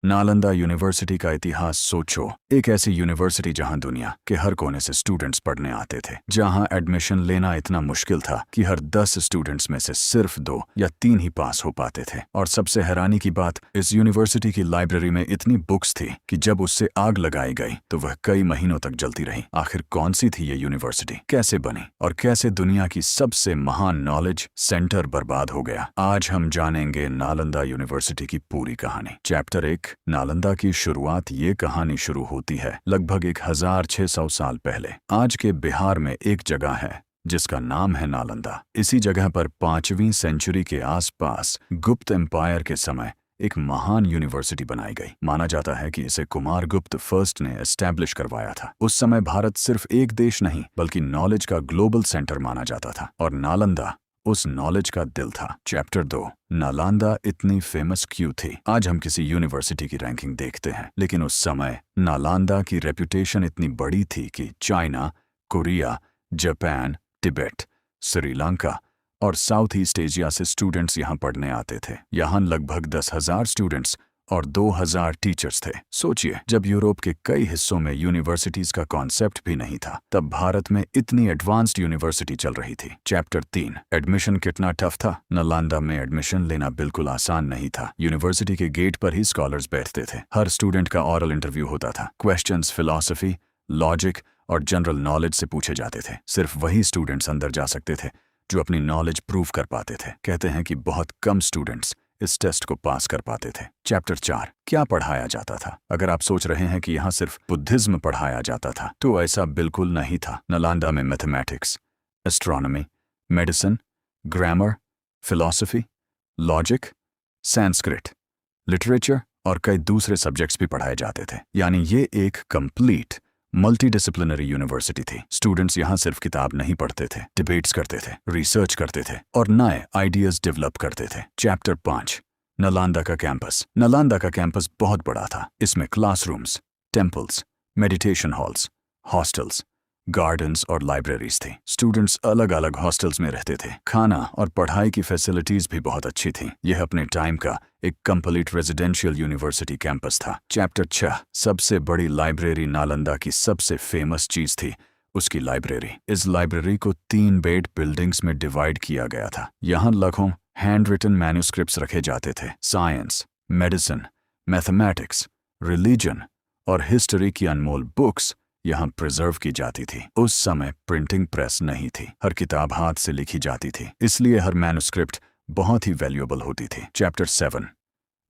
Nalanda university का इतिहास सोचो। एक ऐसी यूनिवर्सिटी जहां दुनिया के हर कोने से स्टूडेंट्स पढ़ने आते थे, जहां एडमिशन लेना इतना मुश्किल था कि हर 10 स्टूडेंट्स में से सिर्फ 2 या 3 ही पास हो पाते थे। और सबसे हैरानी की बात, इस यूनिवर्सिटी की लाइब्रेरी में इतनी बुक्स थी कि जब उससे आग लगाई गई तो वह कई महीनों तक जलती रही। आखिर कौन सी थी ये यूनिवर्सिटी, कैसे बनी और कैसे दुनिया की सबसे महान नॉलेज सेंटर बर्बाद हो गया? आज हम जानेंगे नालंदा यूनिवर्सिटी की पूरी कहानी। चैप्टर 1, नालंदा की शुरुआत। ये कहानी शुरू होती है लगभग 1600 साल पहले। आज के बिहार में एक जगह है जिसका नाम है नालंदा। इसी जगह पर 5वीं सेंचुरी के आसपास गुप्त एम्पायर के समय एक महान यूनिवर्सिटी बनाई गई। माना जाता है कि इसे कुमार गुप्त फर्स्ट ने एस्टैब्लिश करवाया था। उस समय भारत सिर्फ एक देश नहीं बल्कि नॉलेज का ग्लोबल सेंटर माना जाता था और नालंदा उस नॉलेज का दिल था। चैप्टर 2, नालंदा इतनी फेमस क्यों थी? आज हम किसी यूनिवर्सिटी की रैंकिंग देखते हैं, लेकिन उस समय नालंदा की रेपुटेशन इतनी बड़ी थी कि China, Korea, Japan, Tibet, Sri Lanka और साउथ ईस्ट एशिया से स्टूडेंट्स यहाँ पढ़ने आते थे। यहाँ लगभग 10,000 स्टूडेंट्स और 2,000 टीचर्स थे। सोचिए, जब यूरोप के कई हिस्सों में यूनिवर्सिटीज का कॉन्सेप्ट भी नहीं था, तब भारत में इतनी एडवांस्ड यूनिवर्सिटी चल रही थी। चैप्टर 3, एडमिशन कितना टफ था? नालंदा में एडमिशन लेना बिल्कुल आसान नहीं था। यूनिवर्सिटी के गेट पर ही स्कॉलर्स बैठते थे। हर स्टूडेंट का ऑरल इंटरव्यू होता था। क्वेश्चंस फिलॉसफी, लॉजिक और जनरल नॉलेज से पूछे जाते थे। सिर्फ वही स्टूडेंट्स अंदर जा सकते थे जो अपनी नॉलेज प्रूव कर पाते थे। कहते हैं कि बहुत कम स्टूडेंट्स इस टेस्ट को पास कर पाते थे। चैप्टर 4, क्या पढ़ाया जाता था? अगर आप सोच रहे हैं कि यहाँ सिर्फ बुद्धिज्म पढ़ाया जाता था, तो ऐसा बिल्कुल नहीं था। नालंदा में mathematics, astronomy, medicine, grammar, philosophy, logic, Sanskrit, literature और कई दूसरे सब्जेक्ट्स भी पढ़ाए जाते थे। यानी ये एक कंप्लीट मल्टीडिसिप्लिनरी यूनिवर्सिटी थी। स्टूडेंट्स यहाँ सिर्फ किताब नहीं पढ़ते थे, डिबेट्स करते थे, रिसर्च करते थे और नए आइडियाज डेवलप करते थे। चैप्टर 5, नालंदा का कैंपस। नालंदा का कैंपस बहुत बड़ा था। इसमें classrooms, temples, meditation halls, hostels, gardens और लाइब्रेरीज थी। स्टूडेंट्स अलग अलग हॉस्टल्स में रहते थे। खाना और पढ़ाई की फैसिलिटीज भी बहुत अच्छी थी। यह अपने टाइम का एक कंप्लीट रेजिडेंशियल यूनिवर्सिटी कैंपस था। चैप्टर 6, सबसे बड़ी लाइब्रेरी। नालंदा की सबसे फेमस चीज थी उसकी लाइब्रेरी। इस लाइब्रेरी को 3 बेड बिल्डिंग्स में डिवाइड किया गया था। यहाँ लाखों हैंड रिटन मैन्युस्क्रिप्ट्स रखे जाते थे। साइंस, मेडिसिन, मैथमेटिक्स, रिलीजन और हिस्ट्री की अनमोल बुक्स यहाँ प्रिजर्व की जाती थी। उस समय प्रिंटिंग प्रेस नहीं थी। हर किताब हाथ से लिखी जाती थी, इसलिए हर मैन्युस्क्रिप्ट बहुत ही वैल्यूएबल होती थी। चैप्टर 7,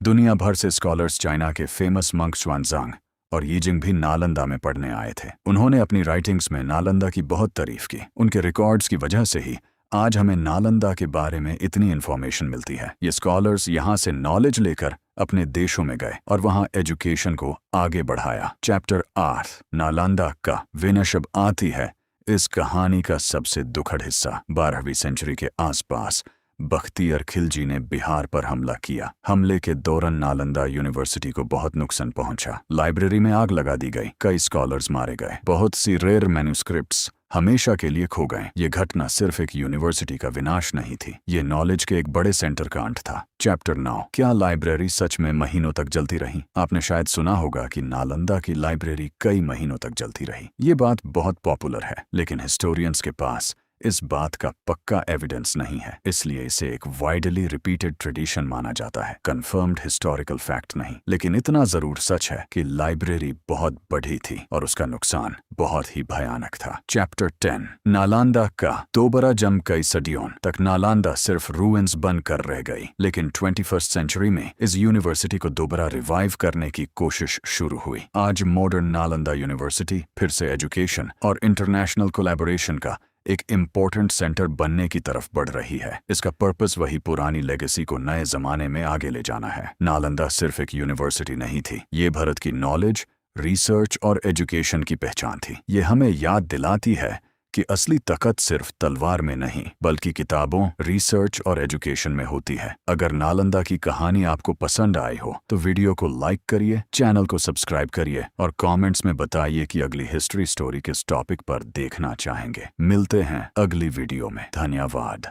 दुनिया भर से स्कॉलर्स। चाइना के फेमस मंक xuanzang और यीजिंग भी नालंदा में पढ़ने आए थे। उन्होंने अपनी राइटिंग्स में नालंदा की बहुत तारीफ की। उनके रिकॉर्ड्स की वजह से ही आज हमें नालंदा के बारे में इतनी इन्फॉर्मेशन मिलती है। ये स्कॉलर्स यहाँ से नॉलेज लेकर अपने देशों में गए और वहाँ एजुकेशन को आगे बढ़ाया। चैप्टर 8, नालंदा का विनाश आती है इस कहानी का सबसे दुखद हिस्सा। 12वीं सेंचुरी के आसपास बख्तियार खिलजी ने बिहार पर हमला किया। हमले के दौरान नालंदा यूनिवर्सिटी को बहुत नुकसान पहुंचा। लाइब्रेरी में आग लगा दी गई, कई स्कॉलर्स मारे गए, बहुत सी रेयर मैन्युस्क्रिप्ट्स हमेशा के लिए खो गए। ये घटना सिर्फ एक यूनिवर्सिटी का विनाश नहीं थी, ये नॉलेज के एक बड़े सेंटर का अंत था। चैप्टर 9, क्या लाइब्रेरी सच में महीनों तक जलती रही? आपने शायद सुना होगा कि नालंदा की लाइब्रेरी कई महीनों तक जलती रही। ये बात बहुत पॉपुलर है, लेकिन हिस्टोरियंस के पास इस बात का पक्का एविडेंस नहीं है, इसलिए इसे एक वाइडली रिपीटेड ट्रेडिशन माना जाता है, कंफर्म्ड हिस्टोरिकल फैक्ट नहीं। लेकिन इतना जरूर सच है कि लाइब्रेरी बहुत बड़ी थी और उसका नुकसान बहुत ही भयानक था। चैप्टर 10, नालंदा का दोबारा जम कई सदियों तक नालंदा सिर्फ रूइंस बनकर रह गई, लेकिन 21st सेंचुरी में इस यूनिवर्सिटी को दोबारा रिवाइव करने की कोशिश शुरू हुई। आज मॉडर्न नालंदा यूनिवर्सिटी फिर से एजुकेशन और इंटरनेशनल कोलैबोरेशन का एक इम्पोर्टेंट सेंटर बनने की तरफ बढ़ रही है। इसका पर्पस वही पुरानी लेगेसी को नए जमाने में आगे ले जाना है। नालंदा सिर्फ एक यूनिवर्सिटी नहीं थी, ये भारत की नॉलेज, रिसर्च और एजुकेशन की पहचान थी। ये हमें याद दिलाती है कि असली ताकत सिर्फ तलवार में नहीं बल्कि किताबों, रिसर्च और एजुकेशन में होती है। अगर नालंदा की कहानी आपको पसंद आई हो तो वीडियो को लाइक करिए, चैनल को सब्सक्राइब करिए और कमेंट्स में बताइए कि अगली हिस्ट्री स्टोरी किस टॉपिक पर देखना चाहेंगे। मिलते हैं अगली वीडियो में। धन्यवाद।